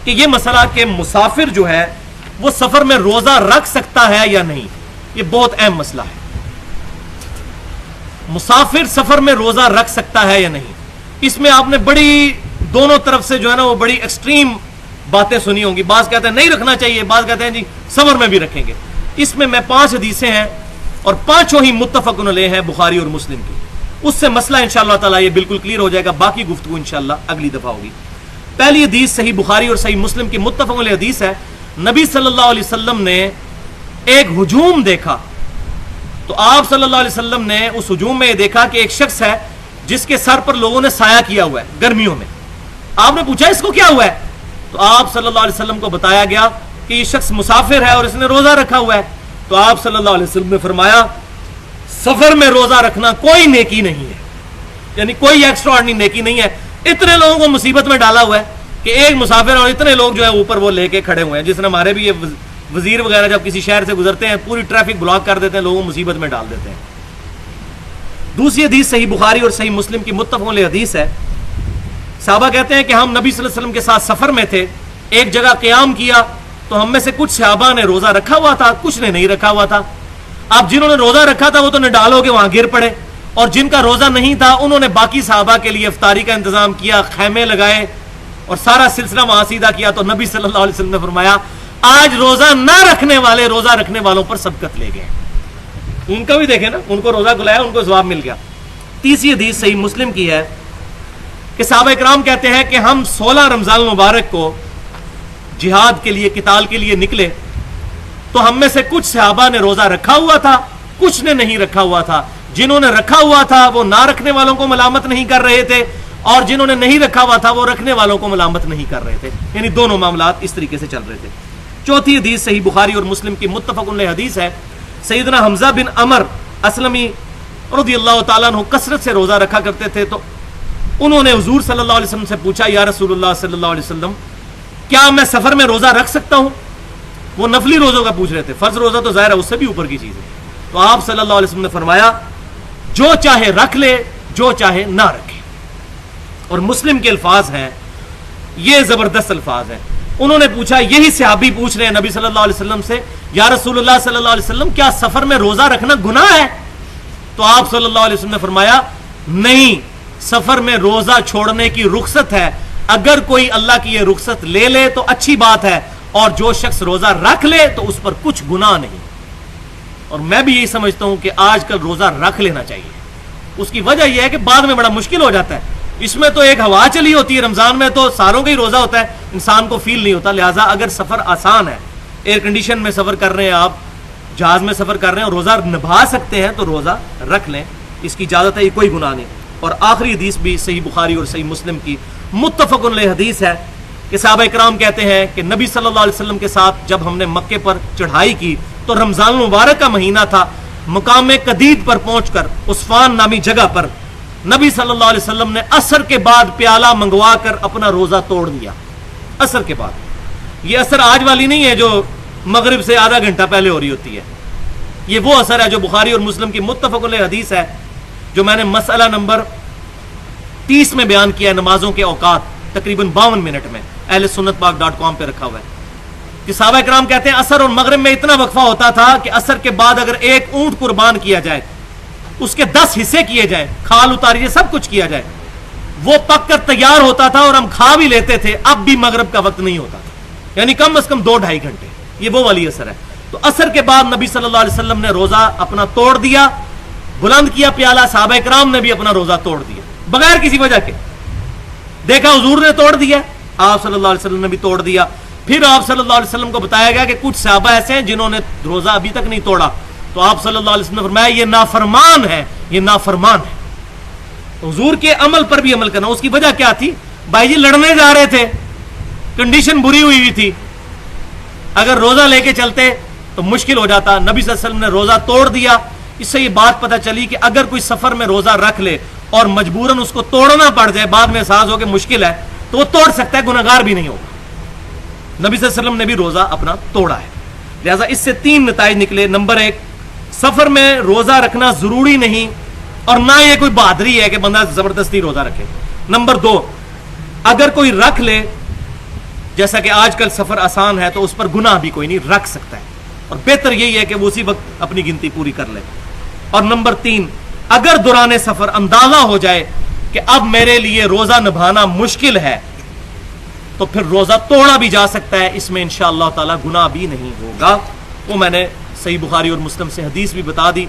کہ یہ مسئلہ کہ مسافر جو ہے وہ سفر میں روزہ رکھ سکتا ہے یا نہیں، یہ بہت اہم مسئلہ ہے. مسافر سفر میں روزہ رکھ سکتا ہے یا نہیں، اس میں آپ نے بڑی دونوں طرف سے جو ہے نا وہ بڑی ایکسٹریم باتیں سنی ہوں گی. بعض کہتے ہیں نہیں رکھنا چاہیے، بعض کہتے ہیں جی سفر میں بھی رکھیں گے. اس میں 5 حدیثیں ہیں اور 5 ہی متفق علیہ ہیں بخاری اور مسلم کی. اس سے مسئلہ انشاءاللہ تعالی یہ بالکل کلیئر ہو جائے گا. باقی گفتگو انشاءاللہ اگلی دفعہ ہوگی. پہلی حدیث صحیح بخاری اور صحیح مسلم کی متفق علیہ حدیث ہے. نبی صلی اللہ علیہ وسلم نے ایک ہجوم دیکھا تو آپ صلی اللہ علیہ وسلم نے اس ہجوم میں یہ دیکھا کہ ایک شخص ہے جس کے سر پر لوگوں نے سایہ کیا ہوا ہے گرمیوں میں. آپ نے پوچھا اس کو کیا ہوا ہے؟ تو آپ صلی اللہ علیہ وسلم کو بتایا گیا کہ یہ شخص مسافر ہے اور اس نے روزہ رکھا ہوا ہے. تو آپ صلی اللہ علیہ وسلم نے فرمایا سفر میں روزہ رکھنا کوئی نیکی نہیں ہے، یعنی کوئی ایکسٹرا آرڈنری نیکی نہیں ہے. اتنے لوگوں کو مصیبت میں ڈالا ہوا ہے کہ ایک مسافر اور اتنے لوگ جو ہے اوپر وہ لے کے کھڑے ہوئے ہیں. جس نے ہمارے بھی یہ وزیر وغیرہ جب کسی شہر سے گزرتے ہیں پوری ٹریفک بلاک کر دیتے ہیں، لوگوں کو مصیبت میں ڈال دیتے ہیں. دوسری حدیث صحیح بخاری اور صحیح مسلم کی متفق علیہ حدیث ہے. صحابہ کہتے ہیں کہ ہم نبی صلی اللہ علیہ وسلم کے ساتھ سفر میں تھے، ایک جگہ قیام کیا تو ہم میں سے کچھ صحابہ نے روزہ رکھا ہوا تھا، کچھ نے نہیں رکھا ہوا تھا. اب جنہوں نے روزہ رکھا تھا وہ تو نڈال ہو کے وہاں گر پڑے، اور جن کا روزہ نہیں تھا انہوں نے باقی صحابہ کے لیے افطاری کا انتظام کیا، خیمے لگائے اور سارا سلسلہ وہاں سیدھا کیا. تو نبی صلی اللہ علیہ وسلم نے فرمایا آج روزہ نہ رکھنے والے روزہ رکھنے والوں پر سبقت لے گئے. ان کا بھی دیکھیں نا، ان کو روزہ کھلایا، ان کو ثواب مل گیا. تیسری حدیث صحیح مسلم کی ہے کہ صحابہ اکرام کہتے ہیں کہ ہم 16 رمضان المبارک کو جہاد کے لیے قتال کے لیے نکلے تو ہم میں سے کچھ صحابہ نے روزہ رکھا ہوا تھا، کچھ نے نہیں رکھا ہوا تھا. جنہوں نے رکھا ہوا تھا وہ نہ رکھنے والوں کو ملامت نہیں کر رہے تھے، اور جنہوں نے نہیں رکھا ہوا تھا وہ رکھنے والوں کو ملامت نہیں کر رہے تھے. یعنی دونوں معاملات اس طریقے سے چل رہے تھے. چوتھی حدیث صحیح بخاری اور مسلم کی متفق علیہ حدیث ہے. سیدنا حمزہ بن عمر اسلمی رضی اللہ تعالیٰ عنہ کثرت سے روزہ رکھا کرتے تھے. تو انہوں نے حضور صلی اللہ علیہ وسلم سے پوچھا یا رسول اللہ صلی اللہ علیہ وسلم کیا میں سفر میں روزہ رکھ سکتا ہوں؟ وہ نفلی روزوں کا پوچھ رہے تھے، فرض روزہ تو ظاہر ہے اس سے بھی اوپر کی چیز ہے. تو آپ صلی اللہ علیہ وسلم نے فرمایا جو چاہے رکھ لے، جو چاہے نہ رکھے. اور مسلم کے الفاظ ہیں، یہ زبردست الفاظ ہیں. انہوں نے پوچھا، یہی صحابی پوچھ رہے ہیں نبی صلی اللہ علیہ وسلم سے، یا رسول اللہ صلی اللہ علیہ وسلم کیا سفر میں روزہ رکھنا گناہ ہے؟ تو آپ صلی اللہ علیہ وسلم نے فرمایا نہیں، سفر میں روزہ چھوڑنے کی رخصت ہے. اگر کوئی اللہ کی یہ رخصت لے لے تو اچھی بات ہے، اور جو شخص روزہ رکھ لے تو اس پر کچھ گناہ نہیں. اور میں بھی یہی سمجھتا ہوں کہ آج کل روزہ رکھ لینا چاہیے. اس کی وجہ یہ ہے کہ بعد میں بڑا مشکل ہو جاتا ہے. اس میں تو ایک ہوا چلی ہوتی ہے، رمضان میں تو ساروں کا ہی روزہ ہوتا ہے، انسان کو فیل نہیں ہوتا. لہٰذا اگر سفر آسان ہے، ایئر کنڈیشن میں سفر کر رہے ہیں، آپ جہاز میں سفر کر رہے ہیں اور روزہ نبھا سکتے ہیں تو روزہ رکھ لیں، اس کی اجازت ہے، یہ کوئی گناہ نہیں. اور آخری حدیث بھی صحیح بخاری اور صحیح مسلم کی متفق علیہ حدیث ہے کہ صحابہ اکرام کہتے ہیں کہ نبی صلی اللہ علیہ وسلم کے ساتھ جب ہم نے مکے پر چڑھائی کی تو رمضان المبارک کا مہینہ تھا. مقام قدید پر پہنچ کر عصفان نامی جگہ پر نبی صلی اللہ علیہ وسلم نے عصر کے بعد پیالہ منگوا کر اپنا روزہ توڑ دیا. عصر کے بعد، یہ عصر آج والی نہیں ہے جو مغرب سے آدھا گھنٹہ پہلے ہو رہی ہوتی ہے. یہ وہ عصر ہے جو بخاری اور مسلم کی متفق علیہ حدیث ہے، جو میں نے مسئلہ نمبر 30 میں بیان کیا ہے. نمازوں کے اوقات تقریباً 52 منٹ میں اہل سنت پاک .com پہ رکھا ہوا ہے کہ صحابہ کرام کہتے ہیں عصر اور مغرب میں اتنا وقفہ ہوتا تھا کہ عصر کے بعد اگر ایک اونٹ قربان کیا جائے، اس کے 10 حصے کیے جائیں، کھال اتاریے، سب کچھ کیا جائے، وہ پک کر تیار ہوتا تھا اور ہم کھا بھی لیتے تھے. اب بھی مغرب کا وقت نہیں ہوتا تھا، یعنی کم از کم 2-2.5 گھنٹے. یہ وہ والی عصر ہے. تو عصر کے بعد نبی صلی اللہ علیہ وسلم نے روزہ اپنا توڑ دیا، بلند کیا پیالہ. صحابہ کرام نے بھی اپنا روزہ توڑ دیا بغیر کسی وجہ کے. دیکھا حضور نے توڑ دیا، آپ صلی اللہ علیہ وسلم نے بھی توڑ دیا. پھر آپ صلی اللہ علیہ وسلم کو بتایا گیا کہ کچھ صحابہ ایسے ہیں جنہوں نے روزہ ابھی تک نہیں توڑا. تو آپ صلی اللہ علیہ وسلم نے فرمایا یہ نافرمان ہے، یہ نافرمان ہے. حضور کے عمل پر بھی عمل کرنا. اس کی وجہ کیا تھی؟ بھائی جی لڑنے جا رہے تھے، کنڈیشن بری ہوئی تھی، اگر روزہ لے کے چلتے تو مشکل ہو جاتا. نبی صلی اللہ علیہ وسلم نے روزہ توڑ دیا. اس سے یہ بات پتہ چلی کہ اگر کوئی سفر میں روزہ رکھ لے اور مجبوراً اس کو توڑنا پڑ جائے، بعد میں احساس ہو کہ مشکل ہے، تو وہ توڑ سکتا ہے، گناہگار بھی نہیں ہوگا. نبی صلی اللہ علیہ وسلم نے بھی روزہ اپنا توڑا ہے. لہٰذا اس سے 3 نتائج نکلے. نمبر 1، سفر میں روزہ رکھنا ضروری نہیں اور نہ یہ کوئی بہادری ہے کہ بندہ زبردستی روزہ رکھے. نمبر 2، اگر کوئی رکھ لے جیسا کہ آج کل سفر آسان ہے تو اس پر گناہ بھی کوئی نہیں رکھ سکتا ہے، اور بہتر یہی ہے کہ وہ اسی وقت اپنی گنتی پوری کر لے۔ اور نمبر 3، اگر دوران سفر اندازہ ہو جائے کہ اب میرے لیے روزہ نبھانا مشکل ہے تو پھر روزہ توڑا بھی جا سکتا ہے، اس میں انشاءاللہ تعالی گناہ بھی نہیں ہوگا۔ وہ میں نے صحیح بخاری اور مسلم سے حدیث بھی بتا دی۔